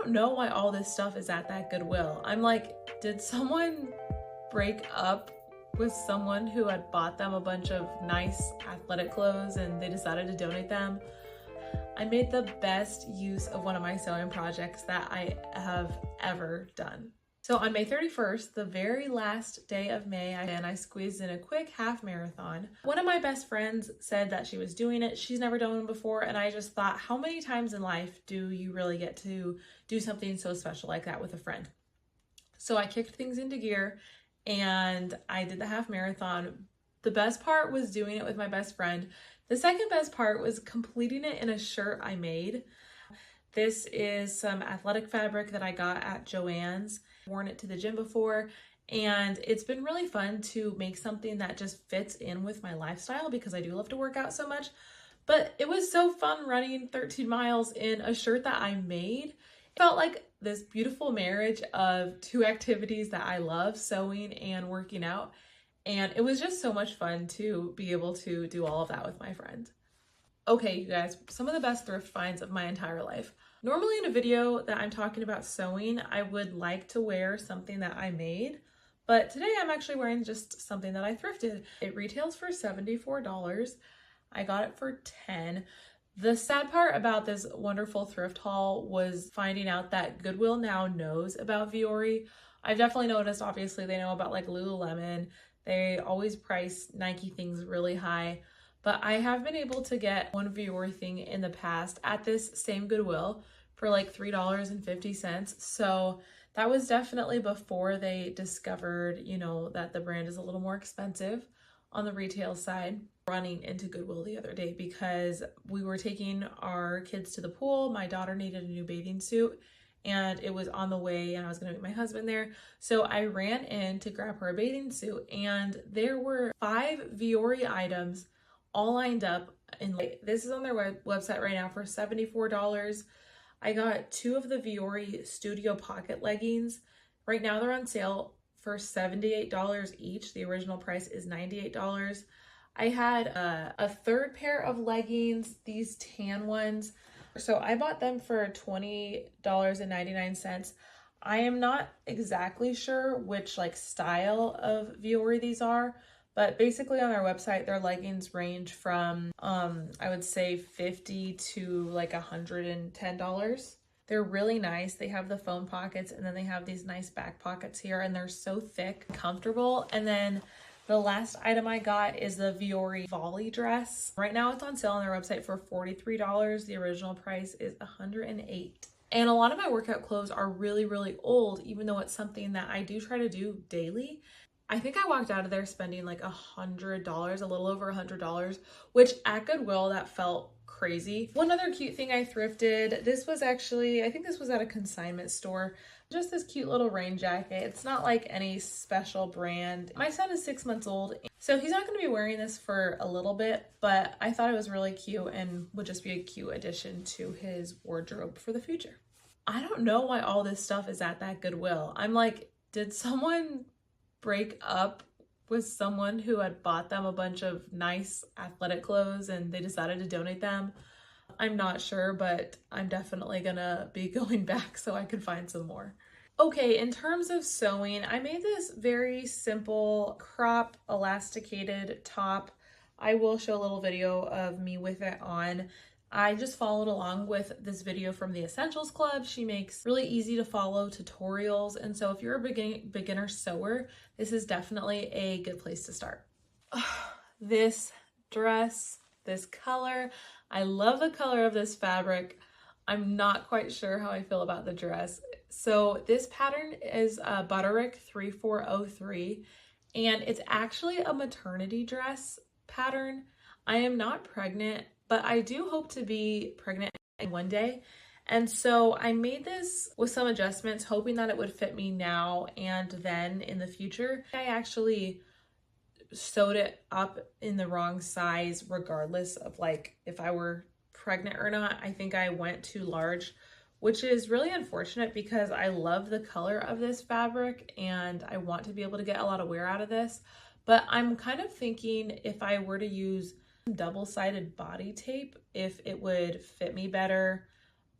don't know why all this stuff is at that Goodwill. I'm like, did someone break up with someone who had bought them a bunch of nice athletic clothes and they decided to donate them? I made the best use of one of my sewing projects that I have ever done. So on May 31st, the very last day of May, I squeezed in a quick half marathon. One of my best friends said that she was doing it. She's never done one before, and I just thought, how many times in life do you really get to do something so special like that with a friend? So I kicked things into gear and I did the half marathon. The best part was doing it with my best friend. The second best part was completing it in a shirt I made. This is some athletic fabric that I got at Joann's. I've worn it to the gym before, and it's been really fun to make something that just fits in with my lifestyle because I do love to work out so much. But it was so fun running 13 miles in a shirt that I made. It felt like this beautiful marriage of two activities that I love, sewing and working out. And it was just so much fun to be able to do all of that with my friend. Okay, you guys, some of the best thrift finds of my entire life. Normally in a video that I'm talking about sewing, I would like to wear something that I made, but today I'm actually wearing just something that I thrifted. It retails for $74. I got it for $10. The sad part about this wonderful thrift haul was finding out that Goodwill now knows about Vuori. I've definitely noticed, obviously, they know about like Lululemon. They always price Nike things really high. But I have been able to get one Vuori thing in the past at this same Goodwill for like $3.50. So that was definitely before they discovered, that the brand is a little more expensive on the retail side. Running into Goodwill the other day because we were taking our kids to the pool. My daughter needed a new bathing suit and it was on the way and I was going to meet my husband there. So I ran in to grab her a bathing suit and there were 5 Vuori items all lined up. And this is on their website right now for $74. I got 2 of the Vuori Studio Pocket leggings. Right now they're on sale for $78 each. The original price is $98. I had a third pair of leggings, these tan ones. So I bought them for $20.99. I am not exactly sure which style of Vuori these are, but basically on their website, their leggings range from, I would say $50 to $110. They're really nice. They have the foam pockets and then they have these nice back pockets here and they're so thick, comfortable. And then the last item I got is the Vuori volley dress. Right now it's on sale on their website for $43. The original price is $108. And a lot of my workout clothes are really, really old, even though it's something that I do try to do daily. I think I walked out of there spending like $100, a little over $100, which at Goodwill, that felt crazy. One other cute thing I thrifted, this was actually, I think this was at a consignment store. Just this cute little rain jacket. It's not like any special brand. My son is 6 months old, so he's not going to be wearing this for a little bit, but I thought it was really cute and would just be a cute addition to his wardrobe for the future. I don't know why all this stuff is at that Goodwill. I'm like, did someone break up with someone who had bought them a bunch of nice athletic clothes and they decided to donate them? I'm not sure, but I'm definitely gonna be going back so I can find some more. Okay, in terms of sewing, I made this very simple crop elasticated top. I will show a little video of me with it on. I just followed along with this video from the Essentials Club. She makes really easy to follow tutorials. And so if you're a beginner sewer, this is definitely a good place to start. This dress, this color, I love the color of this fabric. I'm not quite sure how I feel about the dress. So this pattern is Butterick 3403, and it's actually a maternity dress pattern. I am not pregnant, but I do hope to be pregnant one day. And so I made this with some adjustments, hoping that it would fit me now and then in the future. I actually sewed it up in the wrong size regardless of if I were pregnant or not. I think I went too large, which is really unfortunate because I love the color of this fabric and I want to be able to get a lot of wear out of this. But I'm kind of thinking if I were to use double-sided body tape, if it would fit me better.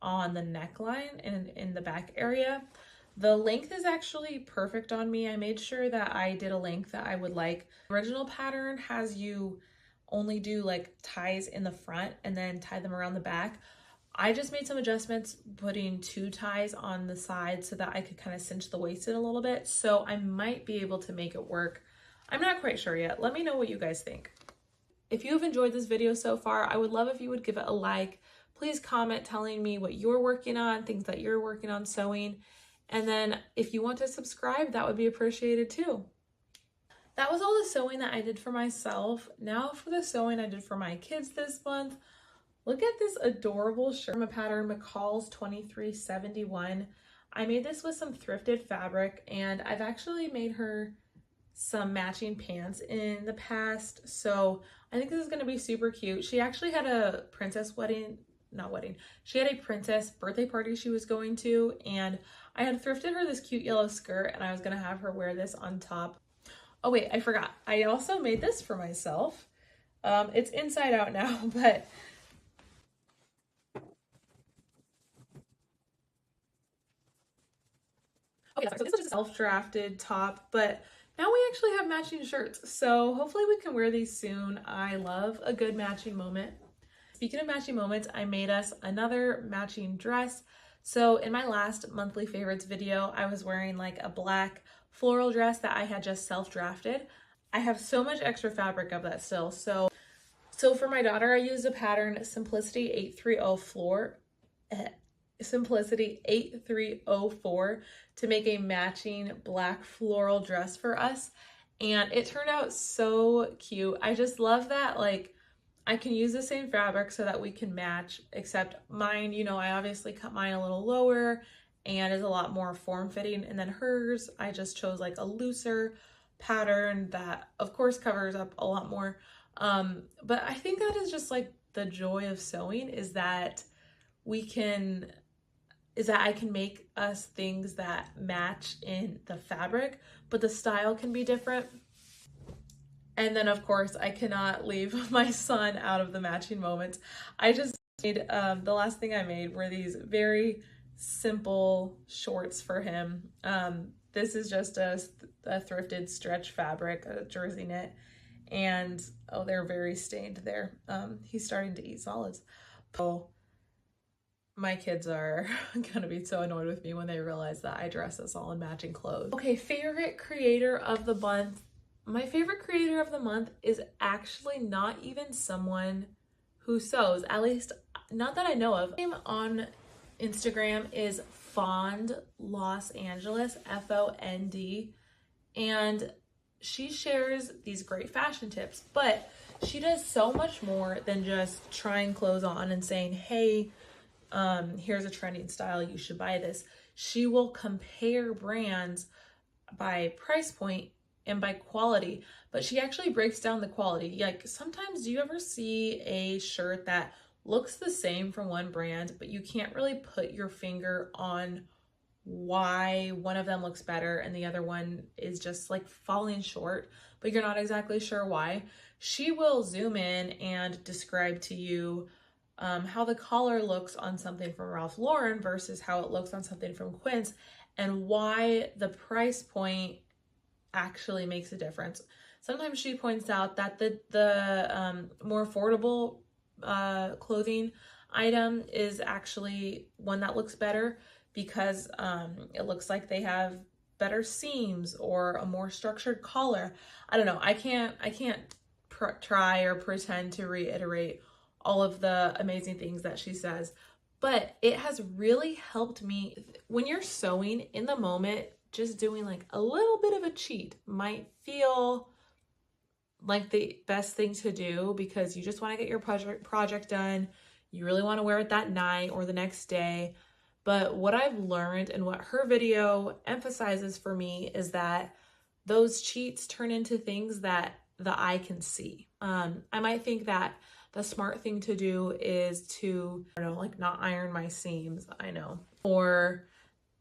on the neckline and in the back area. The length is actually perfect on me. I made sure that I did a length that I would like. The original pattern has you only do like ties in the front and then tie them around the back. I just made some adjustments, putting 2 ties on the side so that I could kind of cinch the waist in a little bit. So I might be able to make it work. I'm not quite sure yet. Let me know what you guys think. If you have enjoyed this video so far, I would love if you would give it a like. Please comment telling me what you're working on, things that you're working on sewing. And then if you want to subscribe, that would be appreciated too. That was all the sewing that I did for myself. Now for the sewing I did for my kids this month. Look at this adorable shirt from a pattern, McCall's 2371. I made this with some thrifted fabric, and I've actually made her some matching pants in the past. So I think this is gonna be super cute. She actually had a princess she had a princess birthday party she was going to, and I had thrifted her this cute yellow skirt, and I was gonna have her wear this on top. Oh wait, I forgot. I also made this for myself. It's inside out now, but okay, so this is just a self-drafted top, but now we actually have matching shirts. So hopefully we can wear these soon. I love a good matching moment. Speaking of matching moments, I made us another matching dress. So in my last monthly favorites video, I was wearing like a black floral dress that I had just self-drafted. I have so much extra fabric of that still. So for my daughter, I used a pattern Simplicity 8304 to make a matching black floral dress for us. And it turned out so cute. I just love that, like, I can use the same fabric so that we can match, except mine, you know, I obviously cut mine a little lower and is a lot more form-fitting. And then hers, I just chose like a looser pattern that of course covers up a lot more. But I think that is just like the joy of sewing, is that I can make us things that match in the fabric, but the style can be different. And then of course I cannot leave my son out of the matching moments. I just made, the last thing I made were these very simple shorts for him. This is just a thrifted stretch fabric, a jersey knit, and oh, they're very stained there. He's starting to eat solids. So my kids are gonna be so annoyed with me when they realize that I dress us all in matching clothes. Okay, favorite creator of the month. My favorite creator of the month is actually not even someone who sews, at least not that I know of. Her name on Instagram is Fond Los Angeles, F-O-N-D, and she shares these great fashion tips, but she does so much more than just trying clothes on and saying, hey, here's a trending style, you should buy this. She will compare brands by price point and by quality, but she actually breaks down the quality. Like, sometimes do you ever see a shirt that looks the same from one brand, but you can't really put your finger on why one of them looks better and the other one is just like falling short, but you're not exactly sure why? She will zoom in and describe to you how the collar looks on something from Ralph Lauren versus how it looks on something from Quince, and why the price point actually makes a difference. Sometimes she points out that the more affordable clothing item is actually one that looks better because it looks like they have better seams or a more structured collar. I don't know. I can't try or pretend to reiterate all of the amazing things that she says, but it has really helped me. When you're sewing in the moment, just doing like a little bit of a cheat might feel like the best thing to do because you just want to get your project done. You really want to wear it that night or the next day. But what I've learned and what her video emphasizes for me is that those cheats turn into things that the eye can see. I might think that the smart thing to do is to, I don't know, like not iron my seams, I know, or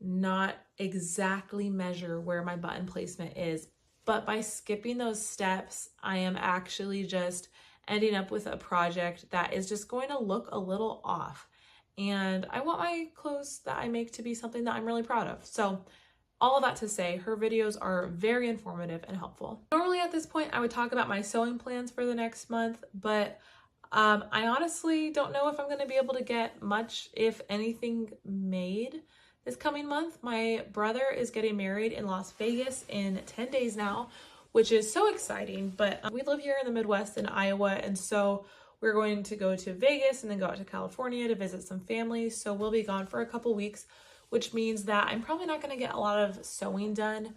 not exactly measure where my button placement is. But by skipping those steps, I am actually just ending up with a project that is just going to look a little off. and I want my clothes that I make to be something that I'm really proud of. So all of that to say, her videos are very informative and helpful. Normally at this point, I would talk about my sewing plans for the next month, but I honestly don't know if I'm going to be able to get much, if anything, made this coming month. My brother is getting married in Las Vegas in 10 days now, which is so exciting, but we live here in the Midwest in Iowa, and so we're going to go to Vegas and then go out to California to visit some family, so we'll be gone for a couple weeks, which means that I'm probably not going to get a lot of sewing done.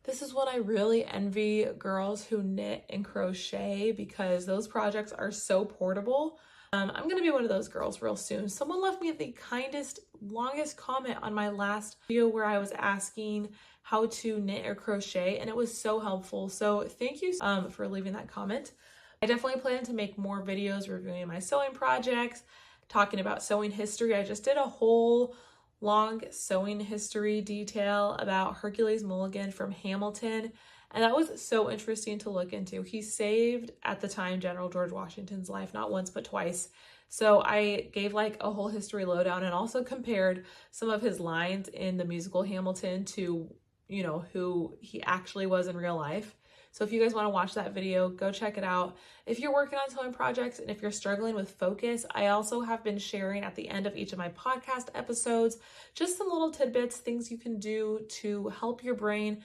This is what I really envy girls who knit and crochet, because those projects are so portable. I'm going to be one of those girls real soon. Someone left me the kindest, longest comment on my last video where I was asking how to knit or crochet, and it was so helpful. So thank you for leaving that comment. I definitely plan to make more videos reviewing my sewing projects, talking about sewing history. I just did a whole long sewing history detail about Hercules Mulligan from Hamilton, and that was so interesting to look into. He saved, at the time, General George Washington's life, not once but twice. So I gave like a whole history lowdown and also compared some of his lines in the musical Hamilton to, you know, who he actually was in real life. So if you guys want to watch that video, go check it out. If you're working on sewing projects and if you're struggling with focus, I also have been sharing at the end of each of my podcast episodes just some little tidbits, things you can do to help your brain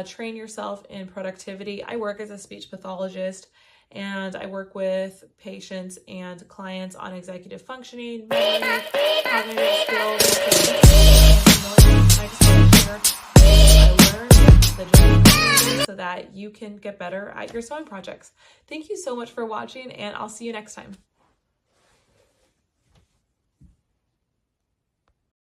train yourself in productivity. I work as a speech pathologist, and I work with patients and clients on executive functioning, memory, cognitive skills, I learned the journey so that you can get better at your sewing projects. Thank you so much for watching, and I'll see you next time.